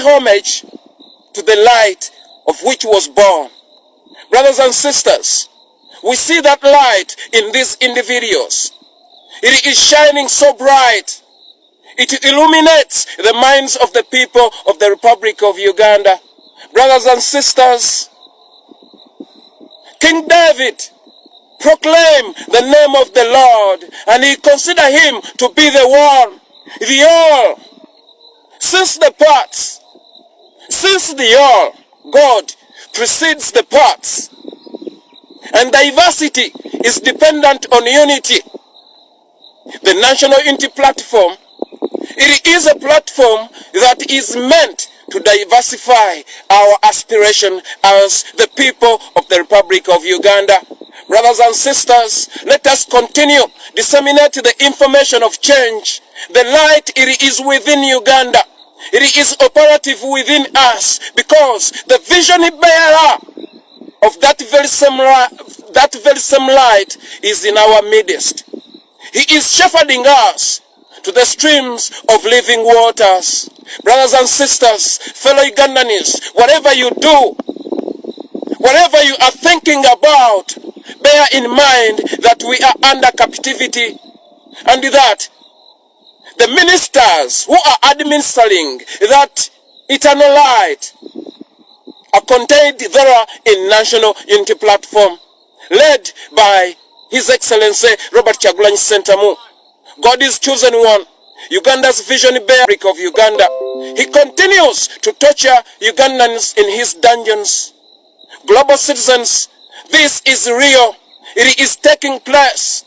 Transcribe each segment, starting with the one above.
homage to the light of which was born. Brothers and sisters, we see that light in these individuals. It is shining so bright. It illuminates the minds of the people of the Republic of Uganda. Brothers and sisters, King David proclaimed the name of the Lord, and he considered him to be the one, the all. Since the all, God precedes the parts, and diversity is dependent on unity. The National Unity Platform, it is a platform that is meant to diversify our aspiration as the people of the Republic of Uganda. Brothers and sisters, let us continue disseminate the information of change. The light, it is within Uganda. It is operative within us, because the vision bearer of that very same light is in our midst. He is shepherding us to the streams of living waters. Brothers and sisters, fellow Ugandans, whatever you do, whatever you are thinking about, bear in mind that we are under captivity, and that the ministers who are administering that eternal light are contained there in National Unity Platform, led by His Excellency Robert Kyagulanyi Ssentamu. God is chosen one, Uganda's vision bearer of Uganda. He continues to torture Ugandans in his dungeons. Global citizens, this is real. It is taking place.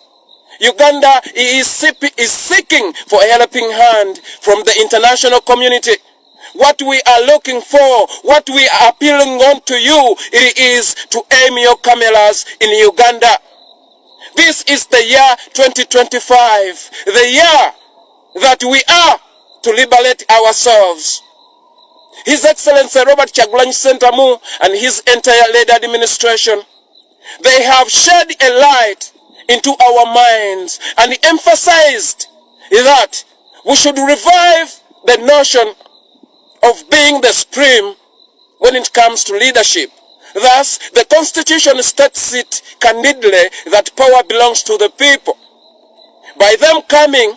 Uganda is seeking for a helping hand from the international community. What we are looking for, what we are appealing on to you, it is to aim your cameras in Uganda. This is the year 2025, the year that we are to liberate ourselves. His Excellency Robert Kyagulanyi Ssentamu and his entire led administration, they have shed a light into our minds and emphasized that we should revive the notion of being the supreme when it comes to leadership. Thus, the Constitution states it candidly that power belongs to the people. By them coming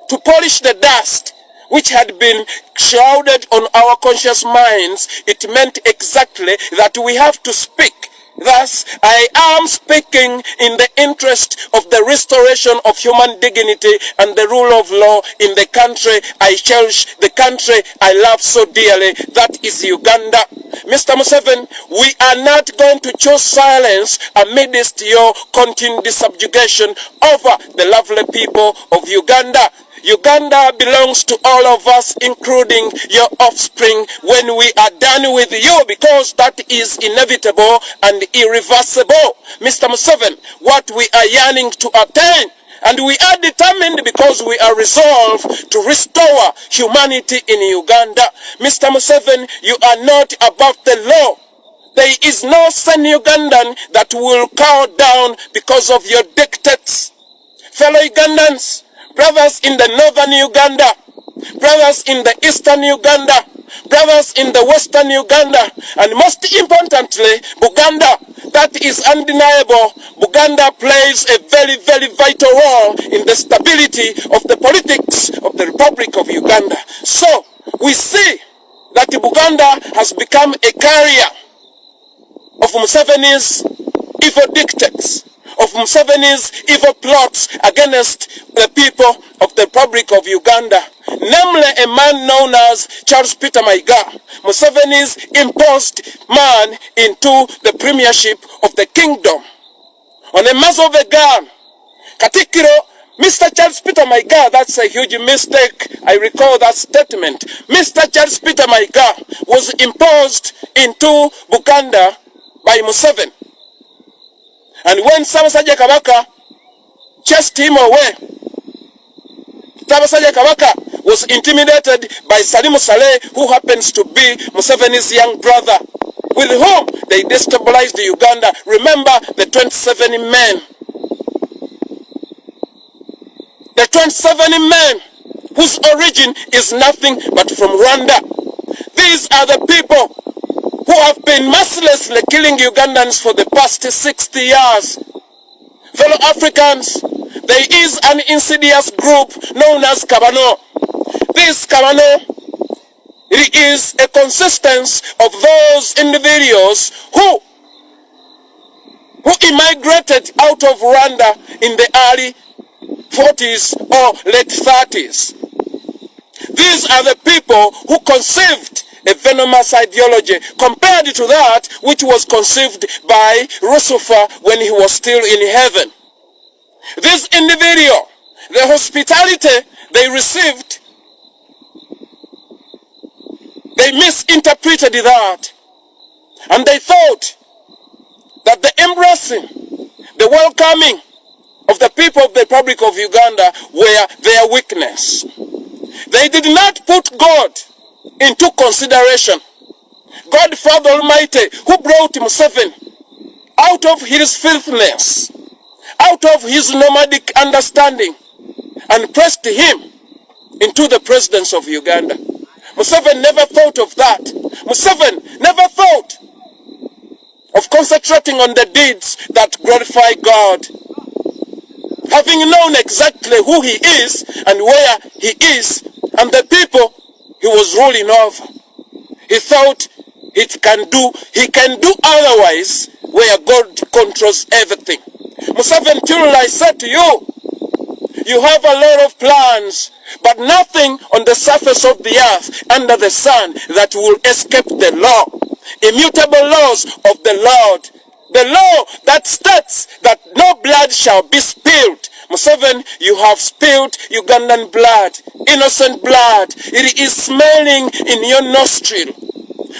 to polish the dust which had been shrouded on our conscious minds, it meant exactly that we have to speak. Thus, I am speaking in the interest of the restoration of human dignity and the rule of law in the country I cherish, the country I love so dearly, that is Uganda. Mr. Museveni, we are not going to choose silence amidst your continued subjugation over the lovely people of Uganda. Uganda belongs to all of us, including your offspring, when we are done with you, because that is inevitable and irreversible. Mr. Museveni, what we are yearning to attain, and we are determined because we are resolved to restore humanity in Uganda. Mr. Museveni, you are not above the law. There is no sane Ugandan that will cower down because of your dictates. Fellow Ugandans, brothers in the northern Uganda, brothers in the eastern Uganda, brothers in the western Uganda, and most importantly, Buganda, that is undeniable. Buganda plays a very, very vital role in the stability of the politics of the Republic of Uganda. So, we see that Buganda has become a carrier of Museveni's evil dictates, of Museveni's evil plots against the people of the Republic of Uganda, namely a man known as Charles Peter Mayiga, Museveni's imposed man into the premiership of the kingdom. On a muzzle of a gun, Katikiro, Mr. Charles Peter Mayiga, that's a huge mistake. I recall that statement. Mr. Charles Peter Mayiga was imposed into Buganda by Museveni. And when Ssaabasajja Kabaka chased him away, Ssaabasajja Kabaka was intimidated by Salimu Saleh, who happens to be Museveni's young brother, with whom they destabilized Uganda. Remember the 27 men. The 27 men whose origin is nothing but from Rwanda. These are the people who have been mercilessly killing Ugandans for the past 60 years. Fellow Africans, there is an insidious group known as Kabano. This Kabano, it is a consistence of those individuals who immigrated out of Rwanda in the early 40s or late 30s. These are the people who conceived a venomous ideology compared to that which was conceived by Lucifer when he was still in heaven. This individual, the hospitality they received, they misinterpreted that, and they thought that the embracing, the welcoming of the people of the Republic of Uganda were their weakness. They did not put God into consideration. God Father Almighty, who brought Museveni out of his filthiness, out of his nomadic understanding, and pressed him into the presidency of Uganda. Museveni never thought of that. Museveni never thought of concentrating on the deeds that glorify God. Having known exactly who he is and where he is and the people he was ruling over, he thought he can do otherwise where God controls everything. Museveni, I said to you, you have a lot of plans, but nothing on the surface of the earth under the sun that will escape the law. Immutable laws of the Lord. The law that states that no blood shall be spilled. Museveni, you have spilled Ugandan blood, innocent blood. It is smelling in your nostril.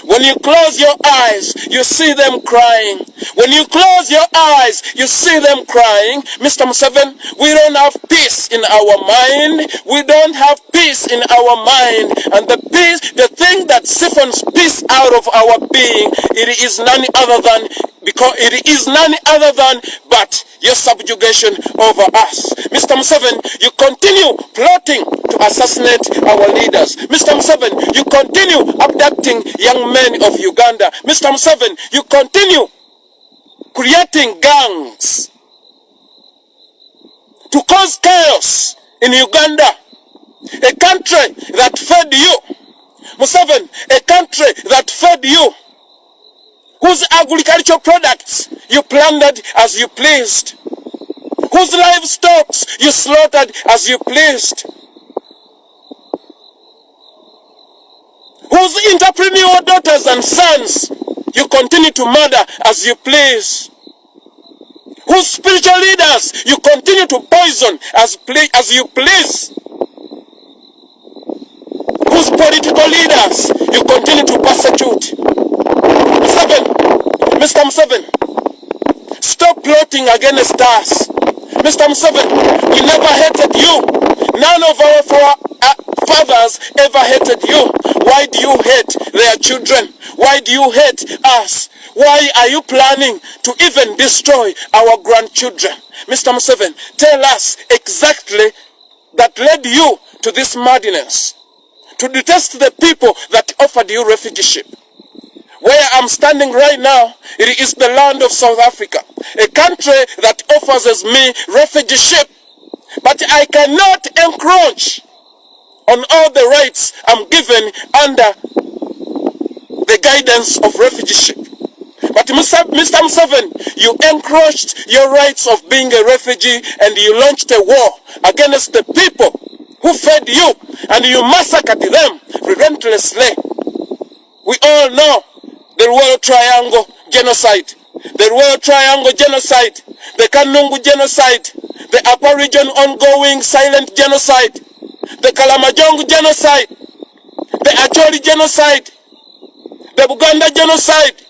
When you close your eyes, you see them crying. When you close your eyes, you see them crying. Mr. Museveni, we don't have peace in our mind. We don't have peace in our mind. And the peace, the thing that siphons peace out of our being, it is none other than but your subjugation over us. Mr. Museveni, you continue plotting to assassinate our leaders. Mr. Museveni, you continue abducting young men of Uganda. Mr. Museveni, you continue creating gangs to cause chaos in Uganda, a country that fed you. Museveni, a country that fed you, whose agricultural products you plundered as you pleased, whose livestock you slaughtered as you pleased, whose entrepreneur daughters and sons you continue to murder as you please, whose spiritual leaders you continue to poison as you please, whose political leaders you continue to persecute. Mr. Museveni, stop plotting against us. Mr. Museveni, we never hated you. None of our fathers ever hated you. Why do you hate their children? Why do you hate us? Why are you planning to even destroy our grandchildren? Mr. Museveni, tell us exactly that led you to this madness, to detest the people that offered you refugeeship. Where I'm standing right now, it is the land of South Africa, a country that offers me refugeeship, but I cannot encroach on all the rights I'm given under the guidance of refugeeship. But Mr. Museveni, you encroached your rights of being a refugee and you launched a war against the people who fed you, and you massacred them relentlessly. We all know the Royal Triangle genocide, the Royal Triangle genocide, the Kanungu genocide, the Upper Region ongoing silent genocide, the Kalamajong genocide, the Acholi genocide, the Buganda genocide.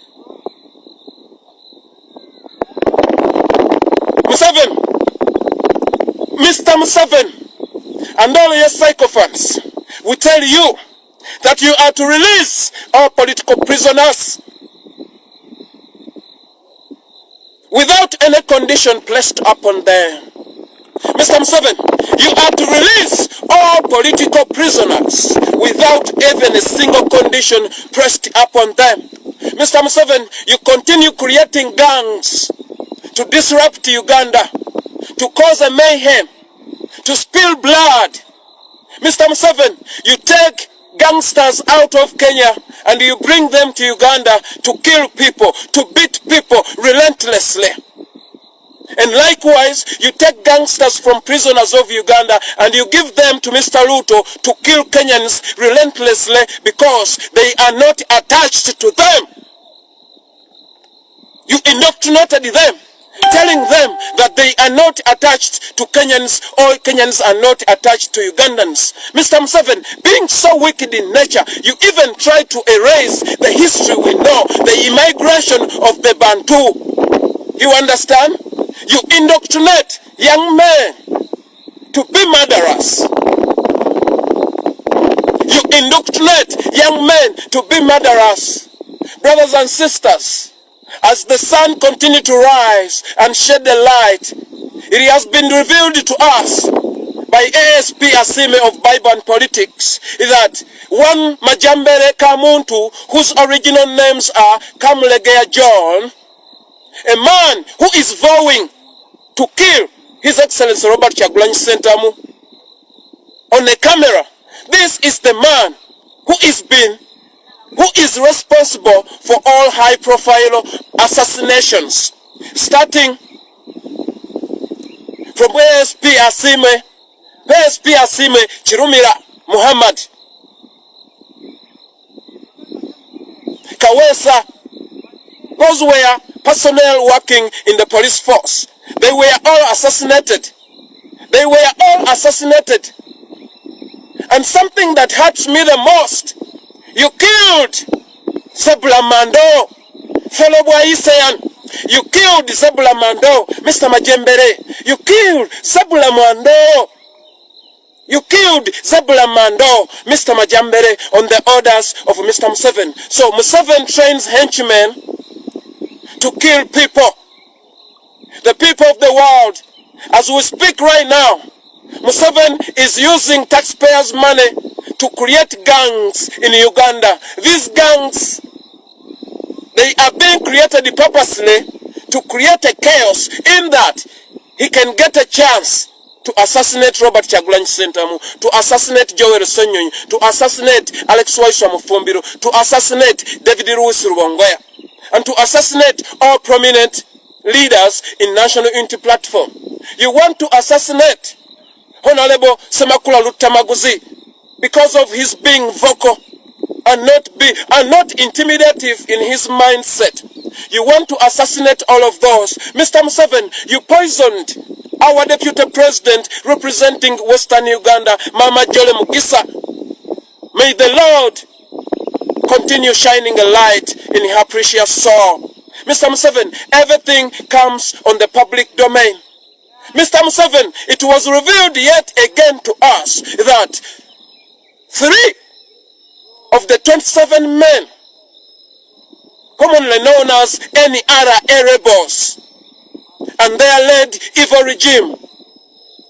Mr. Museveni, and all your sycophants, we tell you that you are to release all political prisoners without any condition placed upon them. Mr. Museveni, you are to release all political prisoners without even a single condition pressed upon them. Mr. Museveni, you continue creating gangs to disrupt Uganda, to cause a mayhem, to spill blood. Mr. Museveni, you take gangsters out of Kenya and you bring them to Uganda to kill people, to beat people relentlessly. And likewise, you take gangsters from prisoners of Uganda and you give them to Mr. Ruto to kill Kenyans relentlessly because they are not attached to them. You indoctrinated them, telling them that they are not attached to Kenyans or Kenyans are not attached to Ugandans. Mr. Museveni, being so wicked in nature, you even try to erase the history we know, the immigration of the Bantu. You understand? You indoctrinate young men to be murderers. You indoctrinate young men to be murderers. Brothers and sisters, as the sun continues to rise and shed the light, it has been revealed to us by ASP Asime of Bible and Politics that one Majambere Kamuntu, whose original names are Kamulegea John, a man who is vowing to kill His Excellency Robert Kyagulanyi Ssentamu on a camera. This is the man who is responsible for all high-profile assassinations, starting from ASP Asime Chirumira Muhammad, Kawesa. Those were personnel working in the police force. They were all assassinated. They were all assassinated. And something that hurts me the most, you killed Zebula Mando, fellow Bwaiseyan. You killed Zebula Mando, Mr. Majembere. You killed Zebula Mando. You killed Zebula Mando, Mr. Majambere, on the orders of Mr. Museveni. So Museveni trains henchmen to kill people. The people of the world. As we speak right now, Museveni is using taxpayers' money to create gangs in Uganda. These gangs, they are being created purposely to create a chaos in that he can get a chance to assassinate Robert Kyagulanyi Ssentamu, to assassinate Joel Sonyonyi, to assassinate Alex Waiswa Mufumbiro, to assassinate David Lewis Rubongoya, and to assassinate all prominent leaders in National Unity Platform. You want to assassinate Honorable Semakula Lutamaguzi because of his being vocal and not intimidative in his mindset. You want to assassinate all of those. Mr. Museveni, you poisoned our deputy president representing Western Uganda, Mama Jole Mugisa. May the Lord continue shining a light in her precious soul. Mr. Museveni, everything comes on the public domain. Mr. Museveni, it was revealed yet again to us that 3 of the 27 men, commonly known as NRA rebels, and their led evil regime,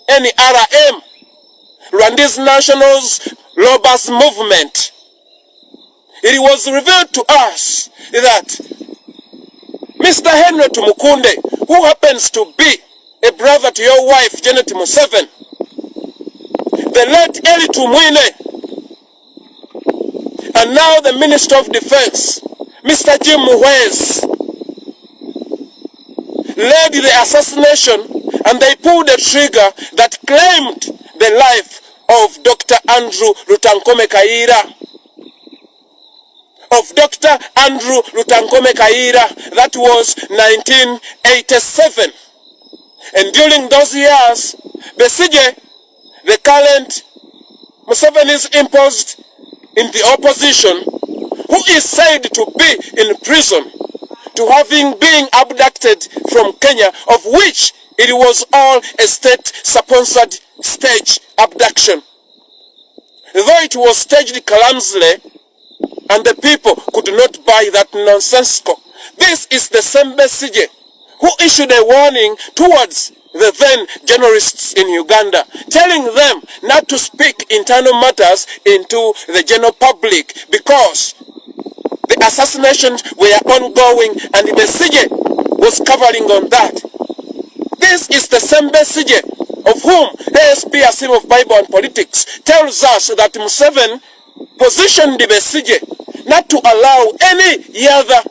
NRM, Rwandese Nationals Robbers Movement, it was revealed to us that Mr. Henry Tumukunde, who happens to be a brother to your wife, Janet Museveni, the late Eli Tumwine, and now the Minister of Defense, Mr. Jim Muhwezi, led the assassination, and they pulled a trigger that claimed the life of Dr. Andrew Rutankome Kayiira. Of Dr. Andrew Rutankome Kayiira, that was 1987. And during those years, Besigye, the current Museveni's imposed in the opposition, who is said to be in prison, to having been abducted from Kenya, of which it was all a state-sponsored stage abduction. Though it was staged clumsily, and the people could not buy that nonsensical. This is the same Besigye who issued a warning towards the then journalists in Uganda, telling them not to speak internal matters into the general public because the assassinations were ongoing and the Besigye was covering on that. This is the same Besigye of whom ASP Asim of Bible and Politics tells us that Museveni positioned the Besigye not to allow any other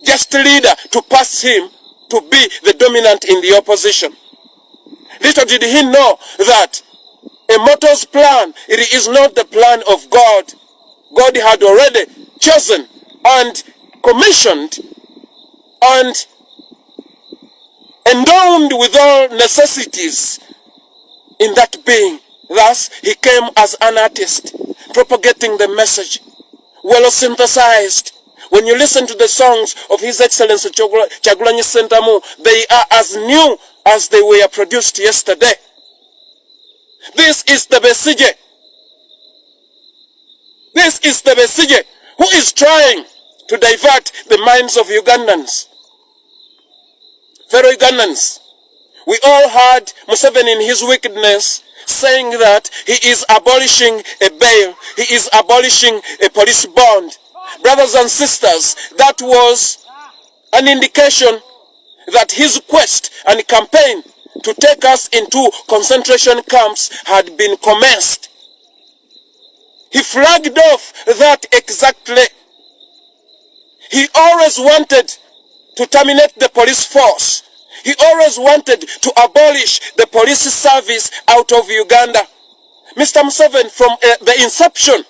just leader to pass him to be the dominant in the opposition. Little did he know that a mortal's plan, it is not the plan of God. God had already chosen and commissioned and endowed with all necessities in that being. Thus, he came as an artist, propagating the message, well synthesized. When you listen to the songs of His Excellency Kyagulanyi Ssentamu, they are as new as they were produced yesterday. This is the Besigye. This is the Besigye who is trying to divert the minds of Ugandans. Fellow Ugandans, we all heard Museveni in his wickedness saying that he is abolishing a bail, he is abolishing a police bond. Brothers and sisters, that was an indication that his quest and campaign to take us into concentration camps had been commenced. He flagged off that exactly. He always wanted to terminate the police force. He always wanted to abolish the police service out of Uganda. Mr. Museveni, from the inception,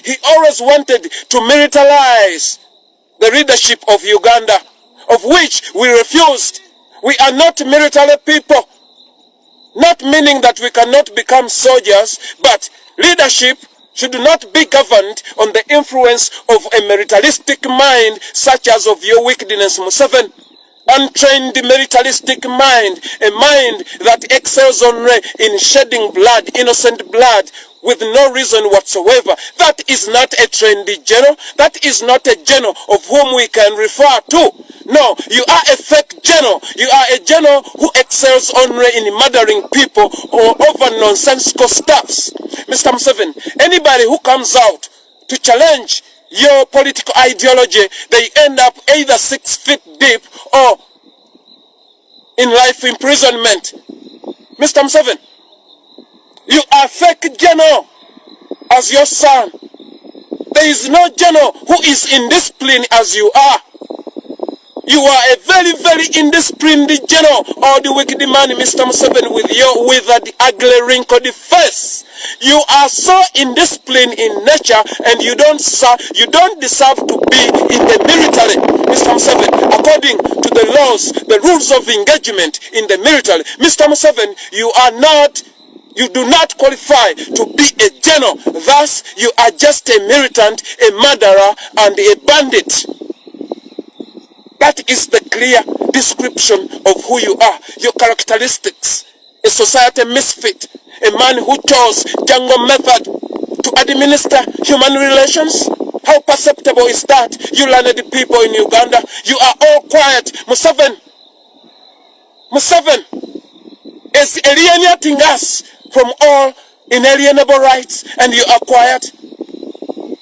he always wanted to militarize the leadership of Uganda, of which we refused. We are not military people. Not meaning that we cannot become soldiers, but leadership should not be governed on the influence of a militaristic mind such as of your wickedness, Museveni. Untrained militaristic mind, a mind that excels only in shedding blood, innocent blood, with no reason whatsoever. That is not a trained general. That is not a general of whom we can refer to. No, you are a fake general. You are a general who excels only in murdering people or over nonsensical stuffs. Mr. Museveni, anybody who comes out to challenge your political ideology, they end up either 6 feet deep or in life imprisonment. Mr. Museveni, you are fake general as your son. There is no general who is indisciplined as you are. You are a very, very indisciplined general, or the wicked man, Mr. Museveni, with the ugly wrinkled face. You are so indisciplined in nature, and you don't deserve to be in the military, Mr. Museveni. According to the laws, the rules of engagement in the military, Mr. Museveni, you do not qualify to be a general. Thus, you are just a militant, a murderer, and a bandit. That is the clear description of who you are, your characteristics. A society misfit, a man who chose jungle method to administer human relations. How perceptible is that? You learned people in Uganda, you are all quiet. Museveni is alienating us from all inalienable rights, and you are quiet.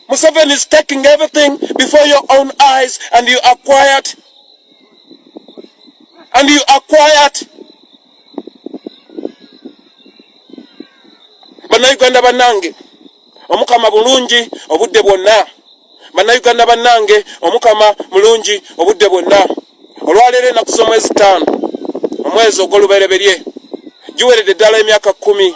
Museveni is taking everything before your own eyes, and you are quiet. And you are quiet. Bannayuganda bannange, omukama bulungi obudde bwonna. Bannayuganda bannange, omukama mulungi obudde bwonna. Olwaleero ennaku z'omwezi 5, omwezi ogw'olubereberye, giweredde ddala emyaka 10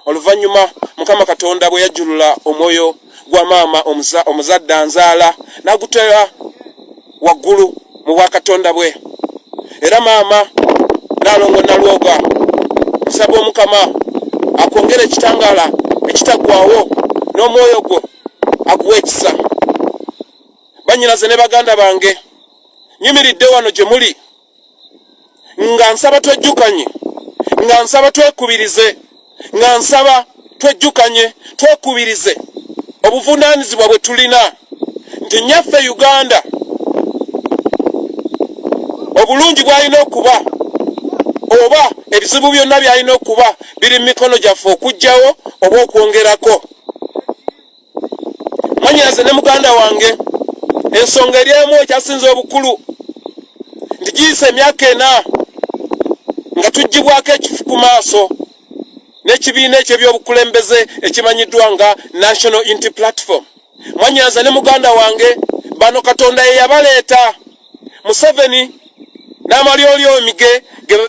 oluvannyuma Mukama Katonda bwe yajjulula omwoyo gwa maama omuzadde anzaala n'agutera waggulu mu bwakatonda bwe. Era maama Nalongo Nalwoga nsaba Omukama akwongera ekitangaala ekitaggwaawo n'omwoyo gwo aguwe ekisa. Bannyinaze ne baganda bange, nyimiridde wano gye muli nga nsaba twejjukanye, nga nsaba twekubirize, nga nsaba twejjukanye twekubirize obuvunaanyizibwa bwe tulina nti nnyaffe Uganda obulungi bwalina okuba oba ebizibu byonna byalina okuba biri mu mikono gyaffe okugjawo oba okwongerako. Mwanyinaze ne muganda wange, ensonga eri emu ekyasinze obukulu nti giyise emyaka 4 nga tuggyibwako ekifu ku maaso n'ekibiina eky'ebyobukulembeze ekimanyiddwa nga National Unity Platform. Mwanyinaze ne muganda wange, bano Katonda ye yabaleeta. Museveni n'amalyolyo emige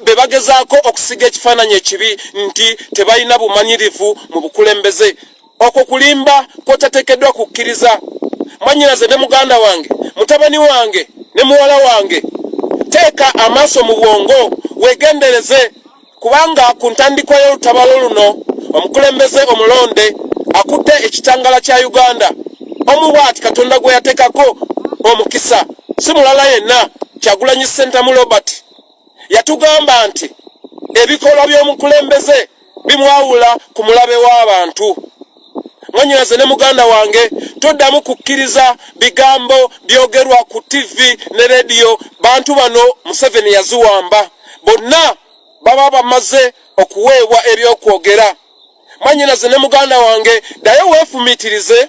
be bagezaako okusiga ekifaananyi ekibi nti tebalina bumanyirivu mu bukulembeze. Okwo kulimba kwotateekeddwa kukkiriza. Mwanyinaze ne muganda wange, mutabani wange ne muwala wange, teeka amaaso mu bwongo weegendereze, kubanga ku ntandikwa y'olutabaalo luno omukulembeze omulonde akutte ekitangala kya Uganda. Omu bw'ati Katonda gwe yateekako omukisa si mulala yenna, Kyagulanyi Ssentamu Robert. Yatugamba nti ebikolwa by'omukulembeze bimwawula ku mulabe w'abantu. Mwanyinaze ne muganda wange, toddamu kukkiriza bigambo byogerwa ku TV ne radio. Bantu bano Museveni yaziwamba, bonna baba bamaze okuweebwa ebyokwogera. Mwanyinaze ne muganda wange, ddayo weefumiitirize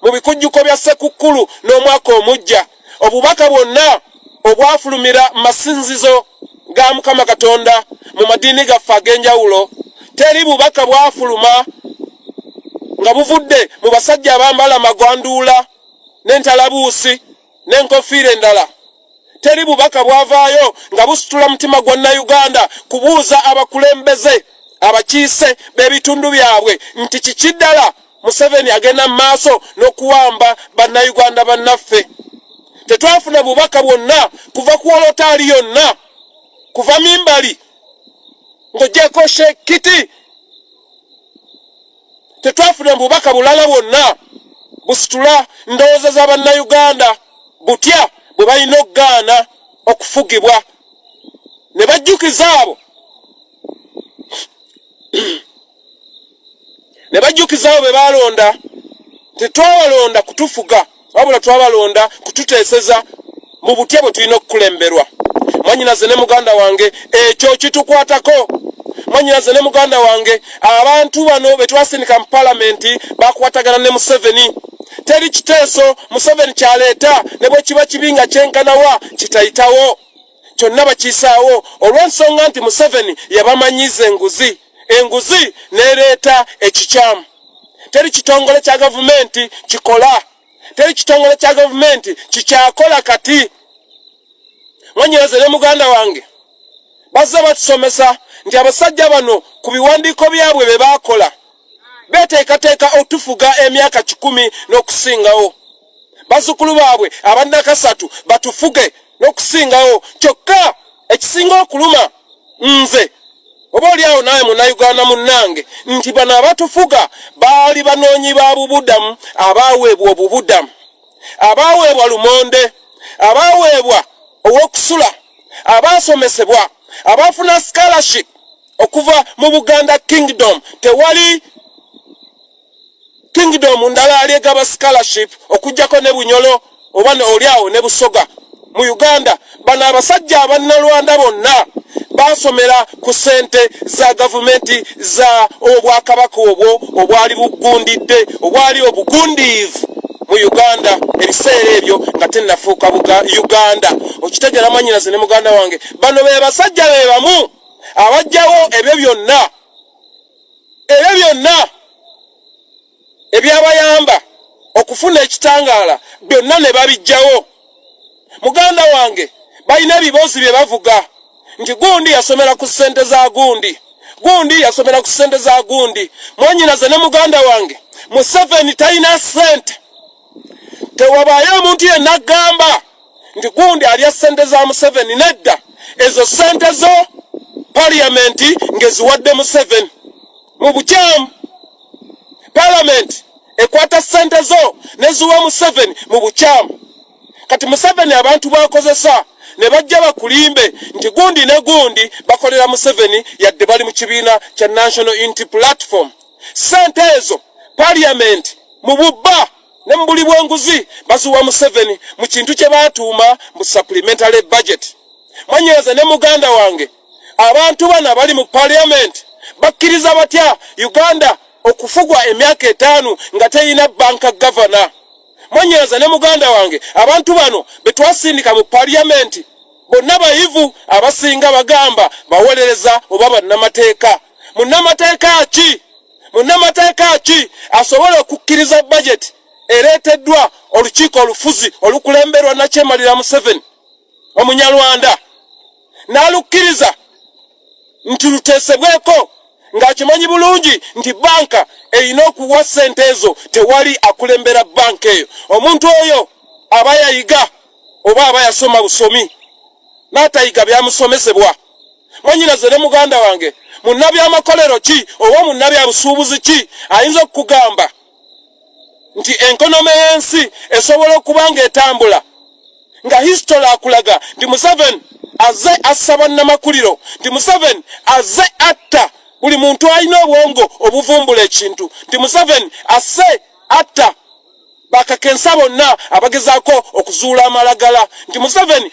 mu bikujjuko bya Ssekukkulu n'omwaka omujja. Obubaka bwonna obwafulumira masinzizo ga Mukama Katonda mu madiini gaffe ag'enjawulo, teri bubaka bwafuluma nga buvudde mu basajja abambala amagwanduula n'entalabuusi n'enkofiira endala. Teri bubaka bwavaayo nga busitula mutima gwa Uganda kubuuza abakulembeze abakiise b'ebitundu byabwe nti kiki ddala Museveni agenda mu maaso n'okuwamba bannayuganda bannaffe. Tetwafuna bubaka bwonna kuva ku wolotaali yonna, kuva mimbali ng'oggyeko Shekiti. Tetwafuna bubaka bulala bwonna busitula ndowooza za bannayuganda butya bwe balina okugaana okufugibwa. Ne bajjukiza abo ne bajjukiza abo be balonda. Tetwabalonda kutufuga, wabula twabalonda kututeeseza mu butya bwe tulina okukulemberwa. Mwanyinaze ne muganda wange, ekyo kitukwatako. Mwanyinaze ne muganda wange, abantu bano be twasindika mu palamenti bakwatagana ne Museveni. Teri kiteeso Museveni kyaleeta ne bwe kiba kibi nga kyenkanawa kitayitawo, kyonna bakiyisaawo olw'ensonga nti Museveni yabamanyiza enguzi. Enguzi nereeta ekikyamu. Teri kitongole kya gavumenti kikola, teri kitongole kya gavumenti kikyakola kati. Mwanyinaze ne muganda wange, bazza batusomesa nti abasajja bano ku biwandiiko byabwe be baakola beteekateeka otufuga emyaka 10 n'okusingawo. Bazzukulu baabwe abannakasatu batufuge n'okusingawo. Kyokka ekisinga okuluma nze oba oliawo naye munnayuganda munnange nti bano abatufuga baali banoonyi ba bubudamu abaaweebwa obubudamu, abaaweebwa lumonde, abaaweebwa ow'okusula, abaasomesebwa, abaafuna scholarship okuva mu Buganda Kingdom. Tewali kingdom ndala alyegaba scholarship okujjako ne Bunyolo oba oliawo ne Busoga mu Uganda. Bano abasajja abannalwanda bonna basomera ku ssente za gavumenti za obwakabaka obwo obwali bugundidde, obwali obugundiivu mu Uganda ebiseera ebyo nga tennafuuka Uganda. Okitegeera Mwanyinaze ne muganda wange, bano be basajja be bamu abajjawo ebyo byonna ebyabayamba okufuna ekitangaala byonna ne babijjawo. Muganda wange, balina ebiboozi bye bavuga nti gundi yasomera ku ssente za gundi, gundi yasomera ku ssente za gundi. Mwanyinaze ne muganda wange, Museveni talina ssente. Tewabaayo omuntu yenna agamba nti gundi alya ssente za Museveni. Nedda, ezo ssente zo parliamenti ngeziwadde Museveni mu bukyamu. Parliament ekwata ssente zo neziwa Museveni mu bukyamu. Kati Museveni abantu bakozesa ne bajja bakulimbe nti gundi ne gundi bakolera Museveni yadde bali mu kibiina kya National Unity Platform. Ssente ezo parliament mu bubba ne mu buli bw'enguzi baziwa Museveni mu kintu kye baatuuma mu supplementary budget. Mwanyiraze ne muganda wange abantu bana bali mu parliament bakkiriza batya Uganda okufugwa emyaka 5 nga teyina banka governor. Mwanyiraze ne muganda wange abantu bano betwasindika mu parliament bonna bayivu abasinga bagamba bawolereza oba bannamateeka. Munnamateeka ki asobola okukkiriza budget ereeteddwa olukiiko olufuzi olukulemberwa na Kyemalira Museveni Omunyarwanda n'alukkiriza nti luteesebweko ng'akimanyi bulungi nti banka erina okuwa ssente ezo tewali akulembera banka eyo. Omuntu oyo aba yayiga oba aba yasoma busomi n'atayiga byamusomesebwa. Mwanyiraze ne muganda wange munnabyamakolero ki oba munnabyabusuubuzi ki ayinza okugamba nti enkonomi y'ensi esobola okuba ng'etambula nga history akulaga nti Museveni azze assa bannamakuliro, nti Museveni azze atta buli muntu alina obwongo obuvumbula ekintu, nti Museveni asse atta bakakensa bonna abagezaako okuzuula amalagala, nti Museveni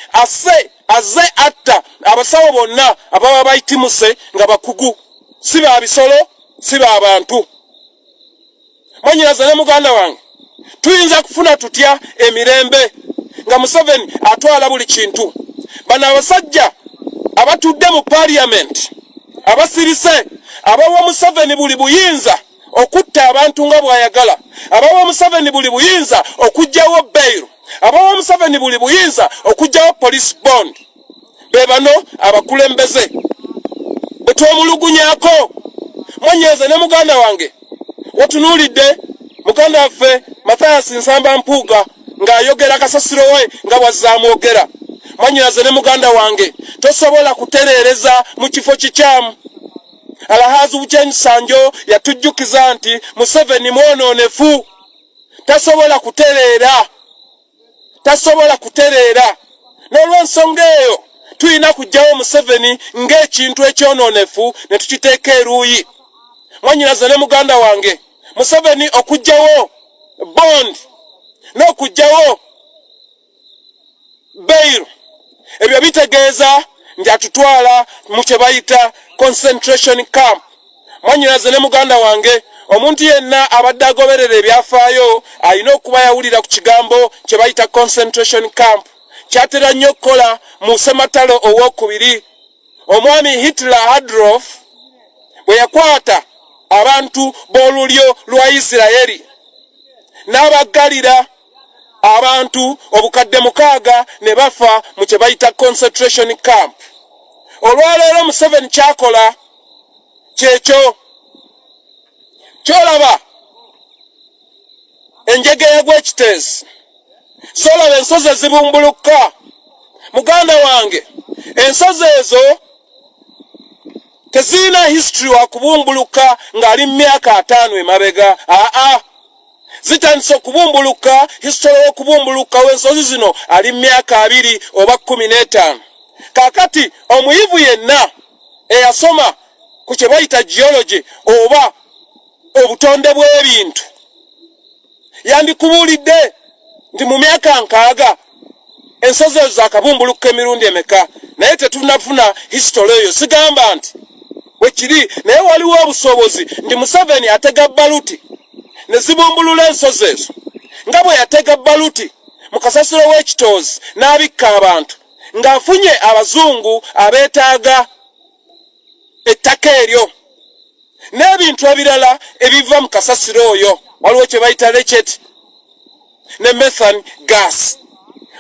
azze atta abasawo bonna ababa bayitimuse nga bakugu, si ba bisolo si ba bantu. Mwanyiraze ne muganda wange tuyinza kufuna tutya emirembe nga Museveni atwala buli kintu? Bano abasajja abatudde mu parliament abasirise abawa Museveni buli buyinza okutta abantu nga bwayagala, abawa Museveni buli buyinza okugyawo bail, abawa Museveni buli buyinza okugyawo police bond. Bebano abakulembeze betwomulugunyako. Mwanyeze ne muganda wange watunulidde muganda waffe Mathias Nsamba Mpuuga ng'ayogera kasasiro we nga bwazaamwogera. Mwanyiraze ne muganda wange tosobola kutereereza mu kifo kikyamu. Alhazi Uchenyi Sanjo yatujjukiza nti Museveni mwonoonefu, tasobola kutereera. N'olw'ensonga eyo tuyina kugyawo Museveni ng'ekintu ekyonoonefu ne tukiteeka eruuyi. Mwanyiraze ne muganda wange Museveni okugyawo bond n'okugyawo bail ebyo bitegeeza nti atutwala mu kye bayita concentration camp. Mwanyiraze ne muganda wange omuntu yenna abadde agoberera ebyafaayo alina okuba yawulira ku kigambo kye bayita concentration camp. Kyatera nnyo okukola mu Sematalo owookubiri. Omwami Hitler Adolf bwe yakwata abantu b'olulyo lwa Isirayiri n'abaggalira abantu obukadde 6 ne bafa mu kye bayita concentration camp. Olwaleero Museveni kyakola kyekyo. Kyolaba enjegeya gw'ekiteesi, solaba ensozi ezibumbuluka. Muganda wange ensozi ezo tezirina history wa kubumbuluka ng'ali mu myaka 5 emabega. Zitandise okubumbuluka, history y'okubumbuluka w'ensozi zino ali mu myaka 2 oba 15. Kakati omuyivu yenna eyasoma ku kye bayita geology oba obutonde bw'ebintu yandikubuulidde nti mu myaka 6 ensozi ezo zakabumbuluka emirundi emeka, naye tetunafuna history eyo. Sigamba nti wekiri, naye waliwo obusobozi nti Museveni atega baluti ne zibumbulula ensozi ezo nga bwe yatega baluti mu kasasiro w'ekitoozi n'abikka abantu ng'afunye abazungu abeetaaga ettaka eryo n'ebintu ebirala ebiva mu kasasiro oyo. Waliwo kye bayita lechet ne methane gas.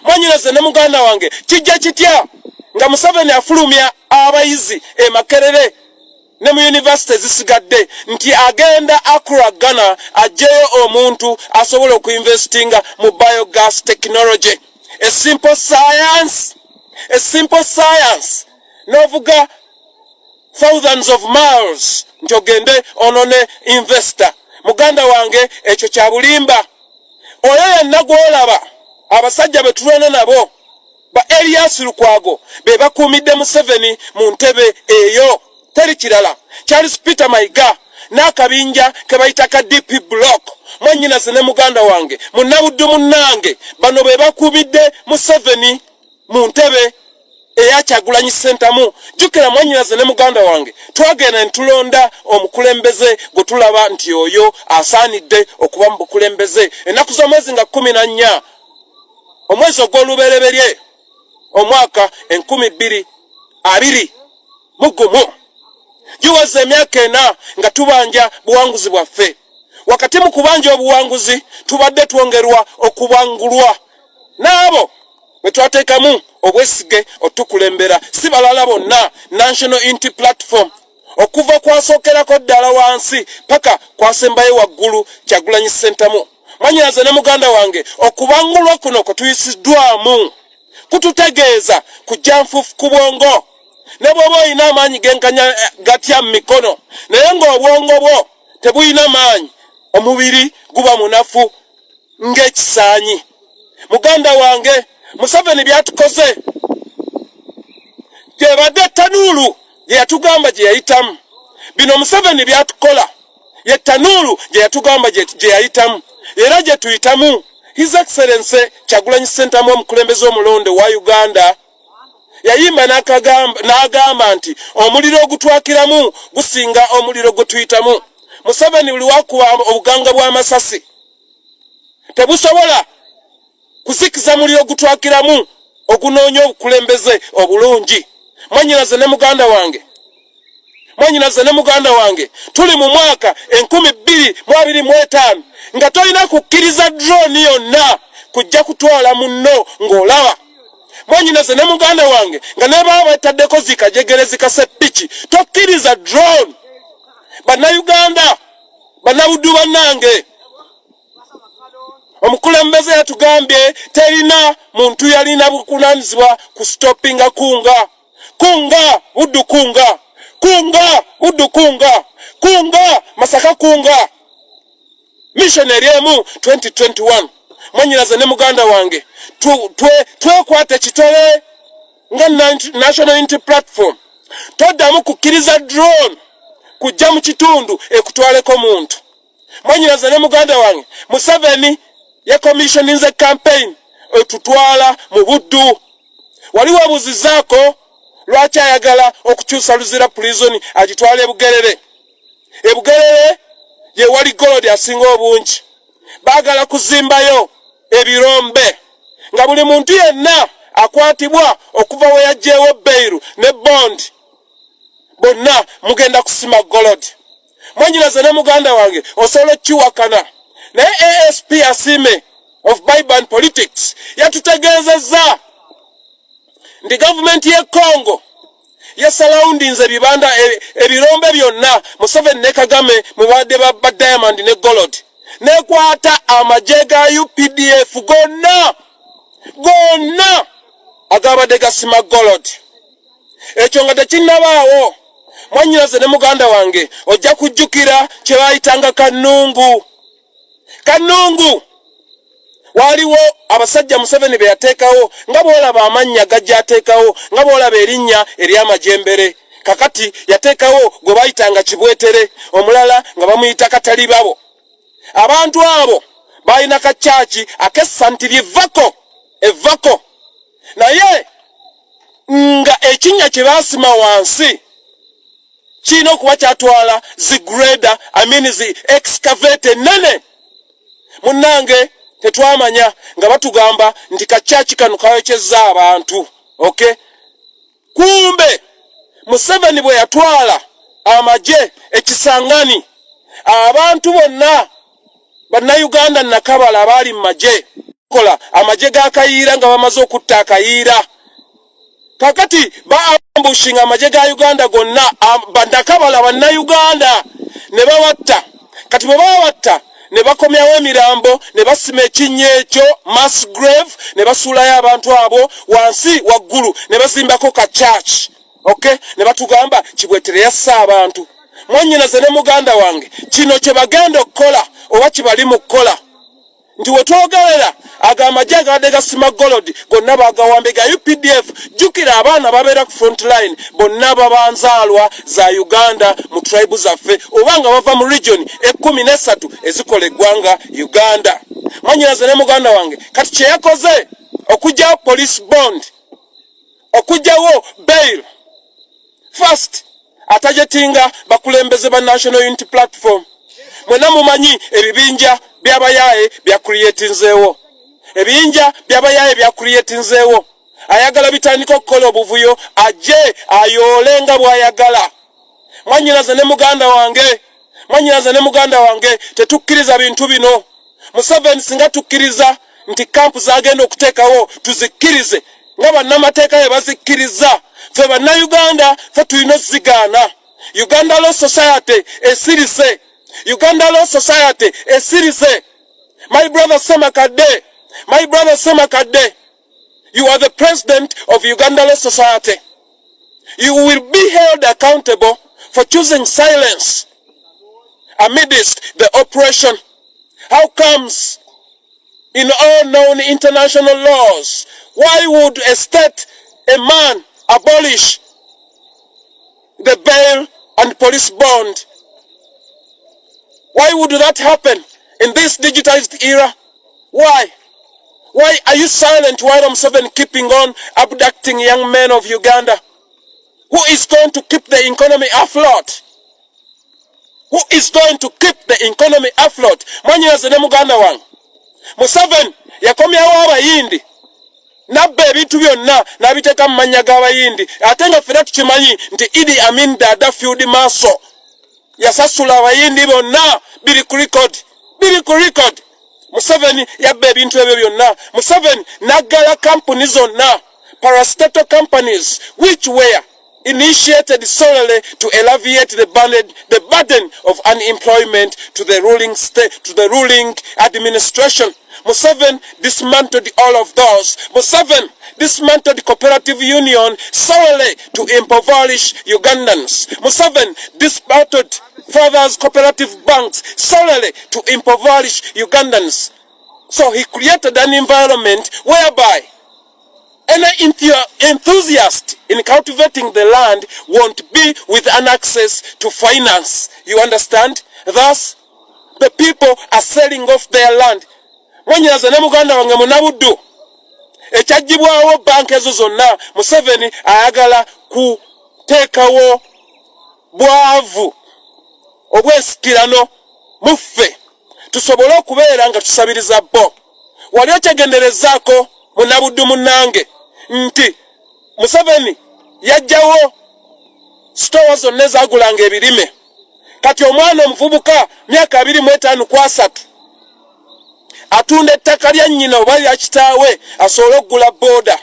Mwanyiraze ne muganda wange kijja kitya nga Museveni afulumya abayizi e Makerere ne mu university zisigadde nti agenda akuragana ajjeyo omuntu asobola okuinvestinga mu biogas technology. A simple science. Novuga thousands of miles nti ogende onone investor. Muganda wange ekyo kya bulimba. Oyo yenna gw'olaba abasajja betulwana nabo ba Elias Lukwago be bakuumidde Museveni mu ntebe eyo. Teri kirala. Charles Peter Mayiga n'akabinja ke bayita ka DP block. Mwanyinaze ne muganda wange munnabuddu munnange bano be bakuumidde Museveni mu ntebe eya Kyagulanyi Ssentamu. Jukira mwannyinaze ne muganda wange twagenda ntulonda omukulembeze gwe tulaba nti oyo asaanidde okuba mu bukulembeze ennaku z'omwezi nga 14 omwezi ogw'olubereberye omwaka 2021 giweze emyaka 4 nga tubanja buwanguzi bwaffe. Wakati mu kubanja obuwanguzi tubadde twongerwa okubangulwa n'abo bwe twateekamu obwesige otukulembera si balala bonna. National Unity Platform okuva kwasookerako ddala wansi paka kwasembayo waggulu Kyagulanyi Ssentamu. Mwannyinaze ne muganda wange okubangulwa kuno kwe tuyisiddwamu kututegeeza kujja nfuufu ku bwongo ne bw'oba olina amaanyi genkanya gatya mu mikono naye ng'obwongo bwo tebulina maanyi omubiri guba munafu ng'ekisaanyi. Muganda wange Museveni byatukoze gyebadde ettanuulu gye yatugamba gye yayitamu. Bino Museveni byatukola ye ttanuulu gye yatugamba gye yayitamu era gye tuyitamu. His Excellency Kyagulanyi Ssentamu omukulembeze omulonde wa Uganda yayimba n'agamba nti omuliro ogutwakiramu gusinga omuliro gwe tuyitamu. Museveni buli wakuba obuganga bw'amasasi tebusobola kuzikiza muliro gutwakiramu ogunoonya obukulembeze obulungi. Mwannyinaze ne muganda wange tuli mu mwaka 2025 nga tolina kukkiriza drone yonna kujja kutwala munno ng'olaba. Mwannyinaze ne muganda wange nga nebaba bataddeko zikajegere zikase piki tokkiriza drone. Bannayuganda bannabuddu bannange omukulembeze yatugambye terina muntu yalina bukunanizibwa ku stoppinga kunga buddu kunga buddu kunga Masaka kunga missionary emu 2021. Mwannyinaze ne muganda wange twekwate kitole nga National Unity Platform toddamu kukkiriza drone kujja mu kitundu ekutwaleko muntu. Mwannyinaze ne muganda wange Museveni yakomissioninze campaign etutwala mu buddu. Waliwo abuzizaako lwaki ayagala okukyusa Luzira prison agitwala Ebugerere. Ebugerere ye wali gold asinga obungi. Baagala kuzimbayo ebirombe nga buli muntu yenna akwatibwa okuva we yajjeewo beiru ne bond bonna mugenda kusima gold. Mwannyinaze ne muganda wange osobola kiwakana naye ASP Asime of Bible Politics yatutegeezezza ndi gavumenti y'e Congo yasurroundings ebibanda ebirombe byonna Museveni ne Kagame mubadde ba Diamond ne Gold nekwata amagye ga UPDF gonna agabadde gasima gold. Ekyo nga tekinnabaawo Mwannyinaze ne muganda wange ojja kujjukira kye baayitanga Kanungu. Waliwo abasajja Museveni be yateekawo nga bw'olaba amannya gajja ateekawo nga bw'olaba erinnya ery'amajembere. Kakati yateekawo gwe baayitanga Kibwetere omulala nga bamuyita Katalibabo. Abantu abo balina kacaaki ak'essantiri evako naye nga ekinnya kye baasima wansi kirina okuba kyatwala zigreda zi excavate nene. Munnange tetwamanya nga batugamba nti kacaaki kano kayokyezza abantu. Okay? Kumbe Museveni bwe yatwala amagye ekisangani abantu bonna bannayuganda nakabala abaali mu magye kola amagye ga Kayiira nga bamaze okutta Kayiira. Kakati baambushinga amagye ga Uganda gonna bandakabala bannayuganda ne bawatta. Kati bwe bawatta ne bakomyawo emirambo ne basima ekinnya ekyo mass grave ne basuulayo abantu abo wansi waggulu ne bazimbako ka church. Okay? Ne batugamba Kibwetere yassa abantu. Mwannyinaze ne muganda wange kino kye bagenda okukola oba kibali mu kukola nti wetwogerera agamagye agadde gasima gold gonna bagawambe ga UPDF. Jukira abaana babeera ku front line bonna babanzaalwa za Uganda mu tribe zaffe oba nga bava mu region 13 ezikola eggwanga Uganda. Mwannyinaze ne muganda wange kati kye yakoze okujja police bond okujjawo bail first atajetinga bakulembeze ba National Unity Platform. Mwena mumanyi ebibinja byabayaye bya creatinzeewo. Ebinja byabayaye bya creatinzeewo. Ayagala bitandika okukola obuvuyo aje ayolenga bwayagala. Mwanyinaze ne muganda wange tetukkiriza bintu bino. Museveni singa tukkiriza nti kampu zagenda okuteekawo tuzikkirize nga bannamateeka ye bazikkiriza. Ffe bannayuganda ffe tulina ozigaana. Uganda Law Society esirise. Uganda Law Society esirise. My brother Semakadde, you are the president of Uganda Law Society. You will be held accountable for choosing silence amidst the oppression. How comes in all known international laws, why would a state, a man, abolish the bail and police bond? Why would that happen in this digitized era? Why? Why are you silent while Museveni keeping on abducting young men of Uganda? Who is going to keep the economy afloat? Who is going to keep the economy afloat? Mwanyiraze ne muganda wange. Museveni yakomyawo abayindi. Nabba ebintu byonna n'abiteeka mu mannya g'abayindi. Ate nga ffenna tukimanyi nti Idi Amin Dada field maaso yasasula abayindi bonna biri ku record. Museveni yabba ebintu ebyo byonna. Museveni naggala company zonna, parastatal companies, which were initiated solely to alleviate the burden of unemployment to the ruling administration. Museveni dismantled all of those. Museveni dismantled the cooperative union solely to impoverish Ugandans. Museveni dismantled fathers cooperative banks solely to impoverish Ugandans. So he created an environment whereby any enthusiast in cultivating the land won't be with an access to finance. You understand? Thus, the people are selling off their land. Mwanyiraze ne muganda wange Munabuddu. Ekyagibwawo banka ezo zonna Museveni ayagala kuteekawo bwavu obwesikirano muffe tusobole okubeera nga tusabiriza bo. Wali okyegenderezaako Munabuddu munnange nti Museveni yajjawo stowa zonna ezagulanga ebirime. Kati omwana omuvubuka myaka 25 ku 3 atunda ettaka lya nnyina oba lya kitaawe asobole okugula booda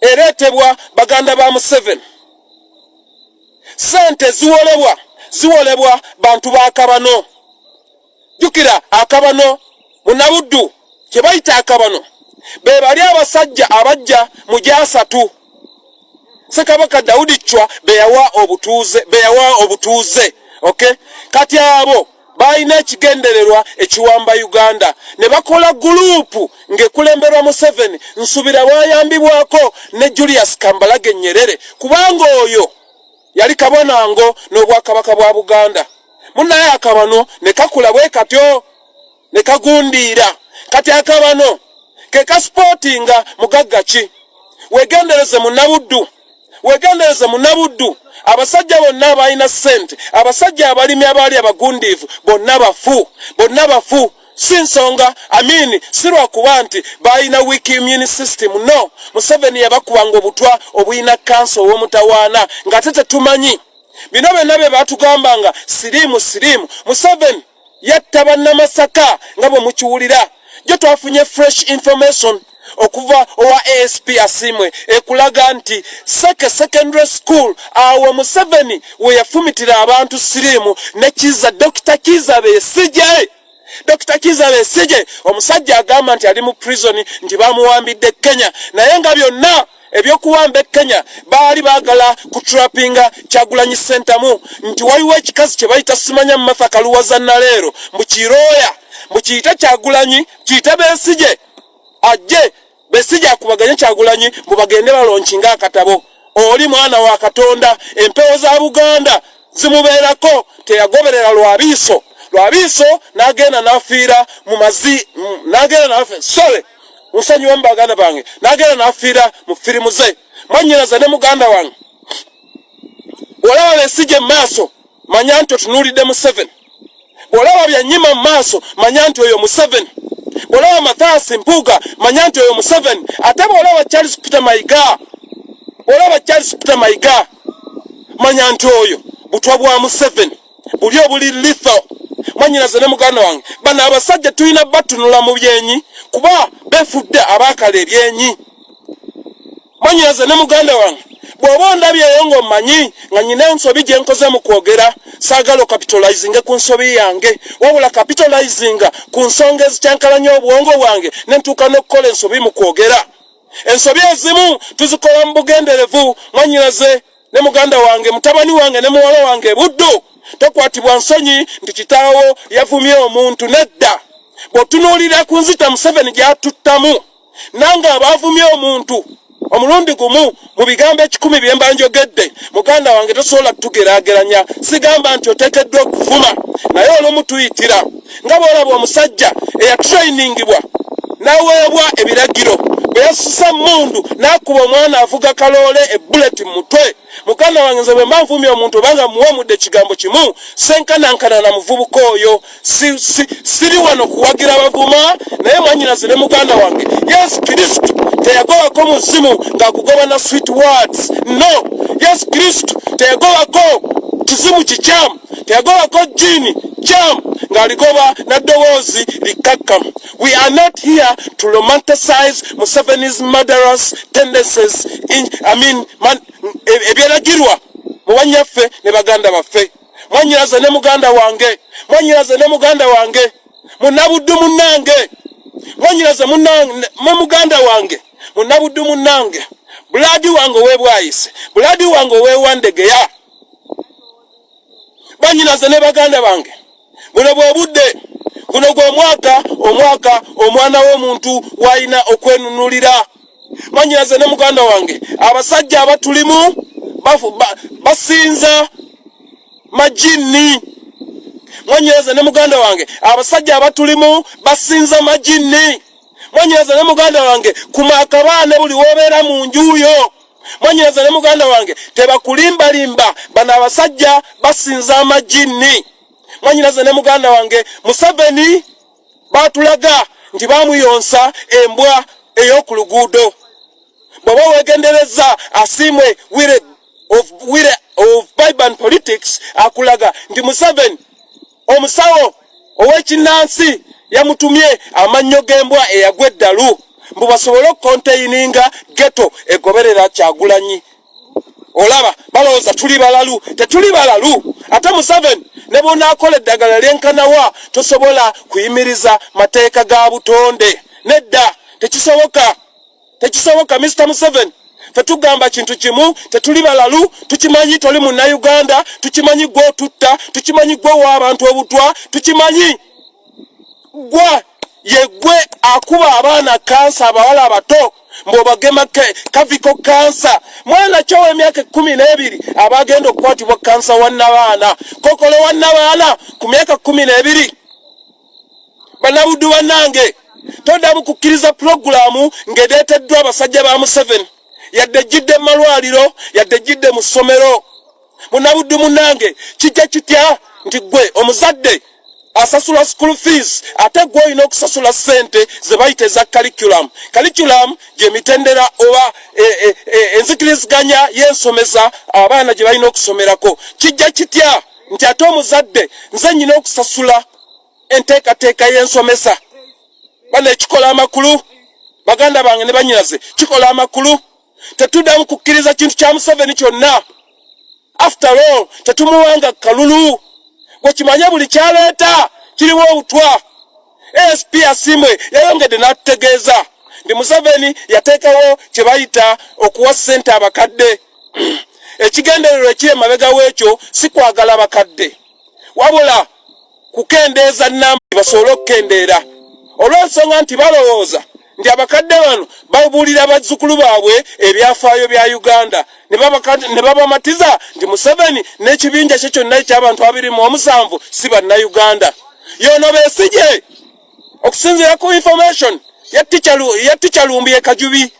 ereetebwa baganda ba Museveni. Sente ziwolebwa bantu ba Akabano. Jukira Akabano Munabuddu kye bayita Akabano be bali abasajja abajja mu J3 Ssekabaka Daudi Chwa be yawa obutuuze. Okay? Kati abo bayina ekigendererwa ekiwamba Uganda ne bakola gurupu ngekulemberwa Museveni nsubira bwayambibwako ne Julius Kambalage Nyerere kubanga oyo yali kabonango n'obwakabaka bwa Buganda. Munnaye Akabano ne kakula bwe katyo ne kagundiira. Kati Akabano ke kasportinga mugagga ki? Wegendereze Munabuddu. Abasajja bonna abalina ssente, abasajja abalimi abaali abagundiivu bonna bafu. Sinsonga amini sirwa kuba nti balina weak immune system. No, Museveni yabakubanga obutwa obuyina kanso ow'omutawaana nga tetumanyi. Bino byonna bye batugambanga sirimu. Museveni yatta bannamasaka nga bwe mukiwulira. Jo twafunye fresh information okuva owa ASP Asimwe ekulaga nti secondary school awo Museveni we yafumitira abantu sirimu ne Kiza Dr. Kiza Besigye omusajja agamba nti ali mu prison nti bamuwambidde Kenya naye nga byonna ebyokuwamba Kenya baali baagala kutrappinga Kyagulanyi Sentamu nti waliwo ekikazi kye bayita Simanya Martha Kaluwaza Naleero mukirooya mukiyita Kyagulanyi kiyita Besigye ajje Besigye akubaganye Kyagulanyi mubagende balonchinga akatabo oli mwana wa Katonda empewo za Buganda zimubeerako teyagoberera lwabiiso n'agenda n'afiira mu mazi n'agenda n'afe nsonyiwe baganda bange nagenda nafiira mu firimu ze mwanyinaze ne muganda wange olaba besije maaso manya nti otunuulidde Museveni olaba byanyima mu maaso manya nti oyo Museveni olaba Mathias Mpuuga manya nti oyo Museveni ate olaba Charles Peter Mayiga manya nti oyo butwa bwa Museveni buli obuli lethal mwanyinaze ne muganda wange bano abasajja tulina batunula mu byenyi kuba befudde abaakala ebyenyi mwanyinaze ne muganda wange bw'oba ndabyeyo ng'omanyi nga nyina ensobi gye nkoze mu kwogera saagala okapitalizinga ku nsobi yange wabula kapitalizinga ku nsonga ezikyankalanya obwongo bwange ne ntuuka n'okukola ensobi mu kwogera ensobi ezimu tuzikola mu bugenderevu mwanyinaze ne muganda wange mutabani wange ne muwala wange Buddu tokwatibwa nsonyi nti kitaawo yavumye omuntu nedda bw'otunuulira ku nzita Museveni gy'atuttamu nange abaavumye omuntu omulundi gumu mu bigambo 10 bye mba njogedde muganda wange tosobola kutugeraageranya sigamba nti oteekeddwa okuvuma naye olumu tuyitira nga bw'olaba omusajja eyatrainingibwa n'aweebwa ebiragiro bwe yasusa mundu n'akuba omwana avuga kaloole ebbuleti mu mutwe muganda wange nze bwe mba nvumye omuntu obanga muwemudde ekigambo kimu senkanankana na muvubuka oyo siri wano kuwagira bavuma naye mwanyinaze ne muganda wange Yesu Kristo teyagobako muzimu ng'akugoba na sweet words no Yesu Kristo teyagobako kizimu kikyamu teyagobako jini kyamu ng'aligoba na ddoboozi likakkamu. We are not here to romanticize Museveni's murderous tendencies ebyeragirwa mu banyaffe ne baganda baffe mwanyiraze ne muganda wange Munabuddu munnange mwanyiraze muganda wange Munabuddu munnange buladi wange ow'ebwayise buladi wange ow'ewandegeya banyinaze ne baganda bange buno bw'obudde guno omwaka omwana w'omuntu wayina okwenunulira mwanyiraze ne muganda wange abasajja abatulimu basinza majini mwanyiraze ne muganda wange abasajja abatulimu basinza majini mwanyiraze ne muganda wange kumakabaane buli wobeera mu njuyo mwanyiraze ne muganda wange tebakulimbalimba bano abasajja basinza amajini mwanyiraze ne muganda wange Museveni batulaga nti bamuyonsa embwa ey'oku luguudo bw'oba weegendereza asiimwe wire of Bible politics akulaga nti Museveni omusawo ow'ekinnansi yamutumye amannyo g'embwa eyagwa eddalu mbu basobole okukonteininga geto egoberera Kyagulanyi olaba balowooza tuli balalu tetuli balalu ate Museveni ne bw'onaakola eddagala lyenkanawa tosobola kuyimiriza mateeka ga butonde nedda tekisoboka Mr. Museveni tetugamba kintu kimu tetuli balalu tukimanyi toli munnayuganda tukimanyi gwe otutta tukimanyi gwe w'abantu obutwa tukimanyi gwe yegwe akuba abaana kansa abawala abato mb'obagema kaviko kansa mwana kyo w'emyaka 12 abagenda okukwatibwa kansa wannabaana kokolo wannabaana ku myaka 12 Banabuddu bannange toddamu kukkiriza pulogulaamu ng'ereeteddwa abasajja ba Museveni yadde jidde malwaliro yadde jidde mu ssomero Munabuddu munnange kijja kitya nti gwe omuzadde asasula school fees ate gwe olina okusasula ssente ze bayita eza curriculum gye mitendera oba enzikiriziganya y'ensomesa abaana gye balina okusomerako kijja kitya nti ate omuzadde nze nnyina okusasula enteekateeka y'ensomesa bano ekikola amakulu baganda bange ne banyiraze kikola amakulu tetuddamu kukkiriza kintu kya Museveni kyonna after all tetumuwanga kalulu gwekimanya buli kyaleeta kiriwo obutwa ASP asimwe yayongedde n'atutegeeza ndi Museveni yateekawo kye bayita okuwa ssente abakadde ekigendererwa ekiri emabega w'ekyo si kwagala bakadde wabula kukendeeza nnamba basobole okukendeera olw'ensonga nti balowooza nti abakadde bano babuulira bazzukulu baabwe ebyafaayo bya Uganda ne babamatiza nti Museveni n'ekibinja kye kyonna eky'abantu 27 si bannayuganda yono beesije okusinziira ku information ya teacher Lumbiye Kajubi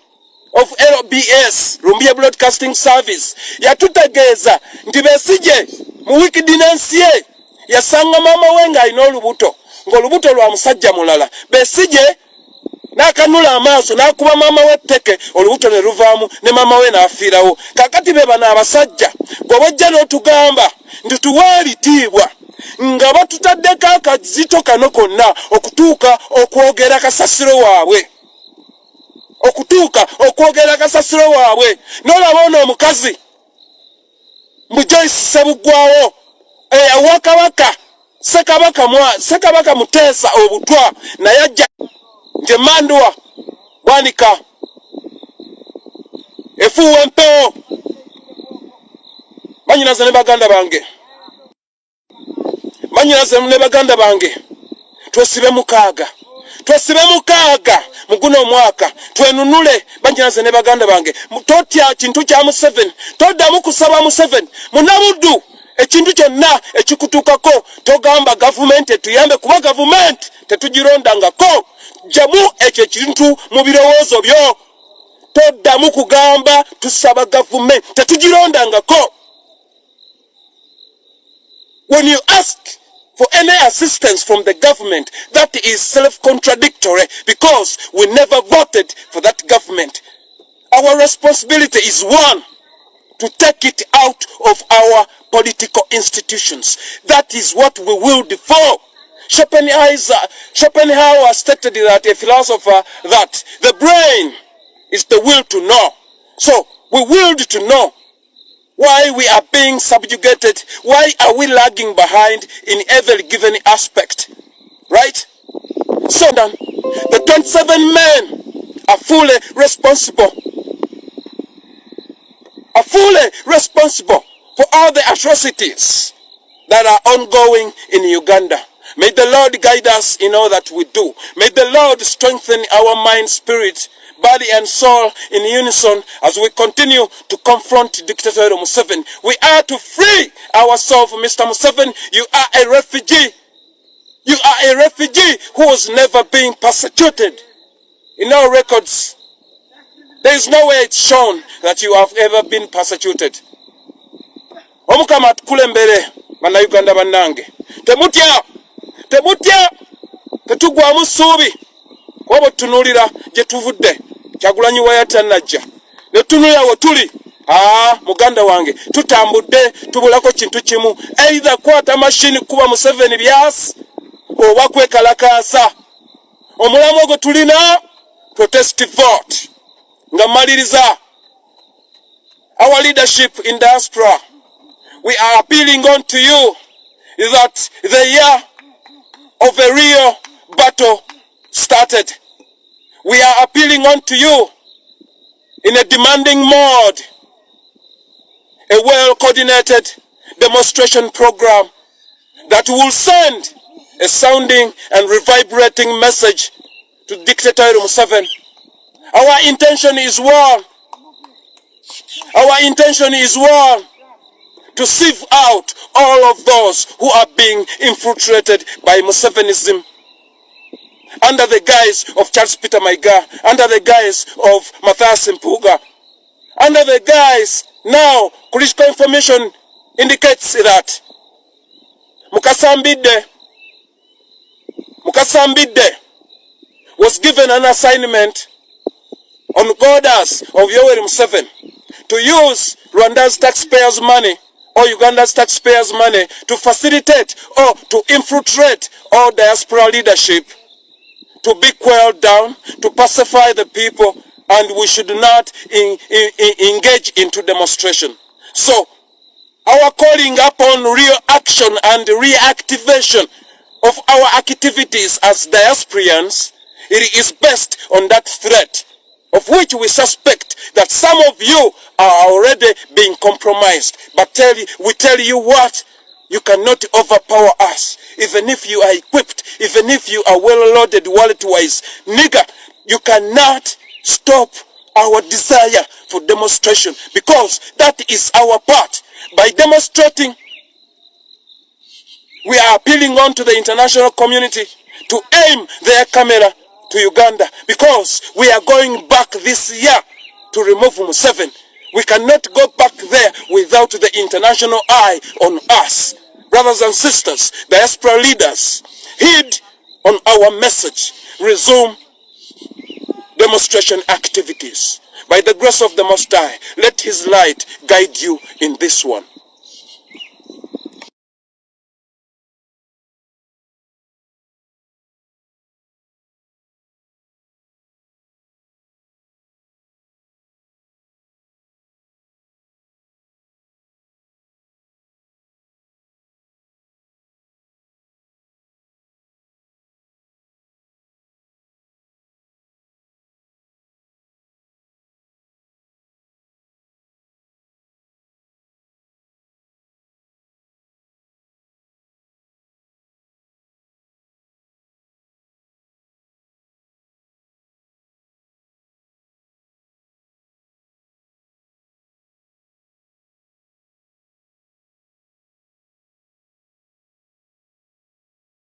of LBS, Lumbiye Broadcasting Service, yatutegeeza nti Besigye mu wiki dinansiye yasanga mama wenga alina olubuto, ng'olubuto lwa musajja mulala. Besigye n'akanula amaaso n'akuba mama we etteke, olubuto ne luvaamu ne mama we n'afiirawo. Kakati be bano abasajja gwe bojja n'otugamba nti tuwa ebitiibwa nga batutaddeko akazito kano konna okutuuka okwogera kasasiro waabwe. N'olaba ono omukazi mu Joyce Ssebuggwawo eyawa Kabaka Ssekabaka Muteesa obutwa, naye ajja nti Mandwa Bwanika efuuwa empewo. Banyinaze ne baganda bange, twesibe mukaaga mu guno omwaka, twenunule. Banyinaze ne baganda bange, totya kintu kya Museveni, toddamu kusaba Museveni munabuddu. Ekintu kyonna ekikutuukako togamba gavumenti etuyambe, kuba gavumenti tetugirondangako. Jamu ekyo ekintu mu birowoozo byo, toddamu kugamba tusaba gavumenti tetugirondangako. When you ask for any assistance from the government, that is self-contradictory, because we never voted for that government. Our responsibility is one, to take it out of our political institutions. That is what we willed for. Schopenhauer stated that, a philosopher, that the brain is the will to know. So we willed to know why we are being subjugated, why are we lagging behind in every given aspect, right? So then, the 27 men are fully responsible for all the atrocities that are ongoing in Uganda. May the Lord guide us in all that we do. May the Lord strengthen our mind, spirit, body and soul in unison as we continue to confront Dictator Museveni. We are to free ourselves, Mr. Museveni. You are a refugee. You are a refugee who has never been persecuted. In our records, there is nowhere it's shown that you have ever been persecuted. Omukama tukulembere bana Uganda bannange. Temutya tetugwamu ssuubi. Waba tunulira gye tuvudde. Kyagulanyi wayatanajja. Ne tunulira we tuli. Muganda wange, tutambudde tubulako kintu kimu. Either kwata machine kuba Museveni byasi oba kwekalakaasa. Omulamu ogwo tulina protest vote. Nga maliriza. Our leadership in Diaspora, we are appealing on to you that the year of a real battle started. We are appealing on to you in a demanding mode, a well-coordinated demonstration program that will send a sounding and reverberating message to Dictator Museveni. Our intention is one. To sieve out all of those who are being infiltrated by Musevenism under the guise of Charles Peter Maiga, under the guise of Mathias Mpuuga, under the guise now critical information indicates that Mukasambide was given an assignment on orders of Yoweri Museveni to use Rwanda's taxpayers' money or Uganda's taxpayers' money to facilitate or to infiltrate all diaspora leadership, to be quelled down, to pacify the people, and we should not engage into demonstration. So, our calling upon real action and reactivation of our activities as diasporians, it is based on that threat, of which we suspect that some of you are already being compromised. But we tell you what, you cannot overpower us. Even if you are equipped, even if you are well loaded wallet-wise, nigger, you cannot stop our desire for demonstration, because that is our part. By demonstrating, we are appealing on to the international community to aim their camera to Uganda, because we are going back this year to remove Museveni. We cannot go back there without the international eye on us. Brothers and sisters, diaspora leaders, heed on our message. Resume demonstration activities. By the grace of the Most High, let His light guide you in this one.